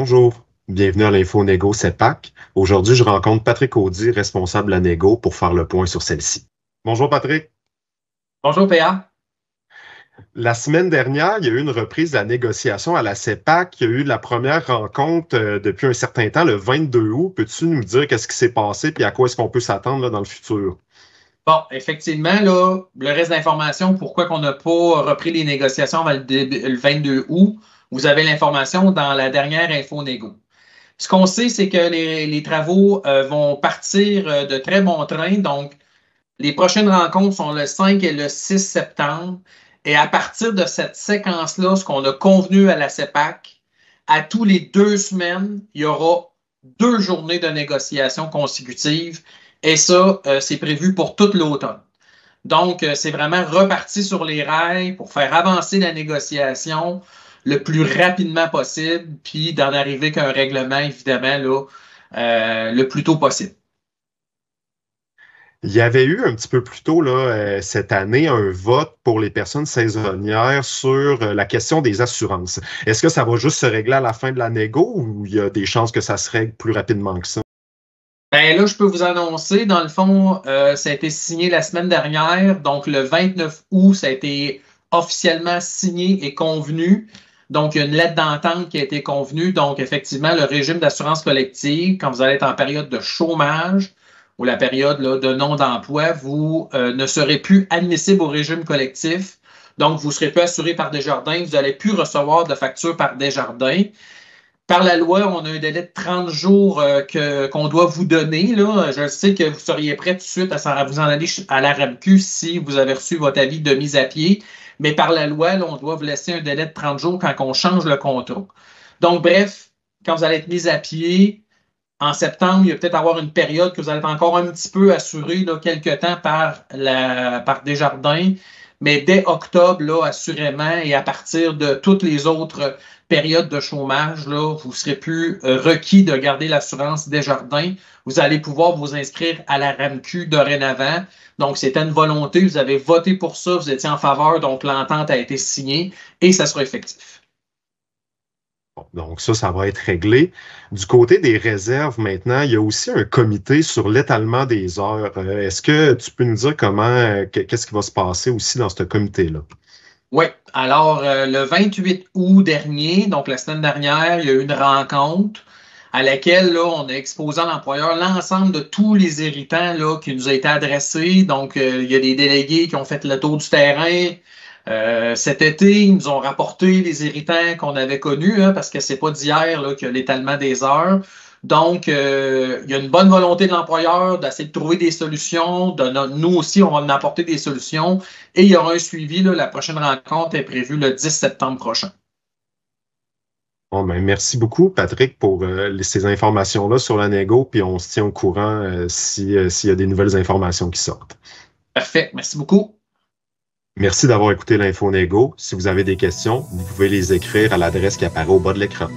Bonjour, bienvenue à l'Info Négo CEPAC. Aujourd'hui, je rencontre Patrick Audy, responsable à Négo, pour faire le point sur celle-ci. Bonjour Patrick. Bonjour PA. La semaine dernière, il y a eu une reprise de la négociation à la CEPAC. Il y a eu la première rencontre depuis un certain temps, le 22 août. Peux-tu nous dire qu'est-ce qui s'est passé et à quoi est-ce qu'on peut s'attendre dans le futur? Bon, effectivement, là, le reste d'informations, pourquoi qu'on n'a pas repris les négociations avant le 22 août, vous avez l'information dans la dernière info négo. Ce qu'on sait, c'est que les travaux vont partir de très bon train. Donc, les prochaines rencontres sont le 5 et le 6 septembre. Et à partir de cette séquence-là, ce qu'on a convenu à la CEPAC, à tous les 2 semaines, il y aura 2 journées de négociation consécutives. Et ça, c'est prévu pour toute l'automne. Donc, c'est vraiment reparti sur les rails pour faire avancer la négociation le plus rapidement possible, puis d'en arriver qu'un règlement, évidemment, là, le plus tôt possible. Il y avait eu un petit peu plus tôt là, cette année un vote pour les personnes saisonnières sur la question des assurances. Est-ce que ça va juste se régler à la fin de la négo ou il y a des chances que ça se règle plus rapidement que ça? Ben là, je peux vous annoncer, dans le fond, ça a été signé la semaine dernière. Donc, le 29 août, ça a été officiellement signé et convenu. Donc, il y a une lettre d'entente qui a été convenue. Donc, effectivement, le régime d'assurance collective, quand vous allez être en période de chômage ou la période là, de non-d'emploi, vous ne serez plus admissible au régime collectif. Donc, vous ne serez plus assuré par Desjardins. Vous n'allez plus recevoir de facture par Desjardins. Par la loi, on a un délai de 30 jours qu'on doit vous donner. Là. Je sais que vous seriez prêt tout de suite à vous en aller à la RAMQ si vous avez reçu votre avis de mise à pied. Mais par la loi, là, on doit vous laisser un délai de 30 jours quand on change le contrat. Donc, bref, quand vous allez être mis à pied, en septembre, il va peut-être avoir une période que vous allez être encore un petit peu assuré, là, quelques temps par Desjardins. Mais dès octobre, là, assurément, et à partir de toutes les autres périodes de chômage, là, vous ne serez plus requis de garder l'assurance Desjardins. Vous allez pouvoir vous inscrire à la RAMQ dorénavant. Donc, c'était une volonté. Vous avez voté pour ça. Vous étiez en faveur. Donc, l'entente a été signée et ça sera effectif. Donc ça va être réglé. Du côté des réserves maintenant, il y a aussi un comité sur l'étalement des heures. Est-ce que tu peux nous dire qu'est-ce qui va se passer aussi dans ce comité-là? Oui, alors le 28 août dernier, donc la semaine dernière, il y a eu une rencontre à laquelle là, on a exposé à l'employeur l'ensemble de tous les irritants là, qui nous a été adressés. Donc, il y a des délégués qui ont fait le tour du terrain. Cet été, ils nous ont rapporté les irritants qu'on avait connus, hein, parce que c'est pas d'hier là, qu'il y a l'étalement des heures. Donc, il y a une bonne volonté de l'employeur d'essayer de trouver des solutions. Nous aussi, on va en apporter des solutions. Et il y aura un suivi. Là, la prochaine rencontre est prévue le 10 septembre prochain. Bon, ben, merci beaucoup, Patrick, pour ces informations-là sur la négo, puis on se tient au courant s'il y a des nouvelles informations qui sortent. Parfait. Merci beaucoup. Merci d'avoir écouté l'Info Négo. Si vous avez des questions, vous pouvez les écrire à l'adresse qui apparaît au bas de l'écran.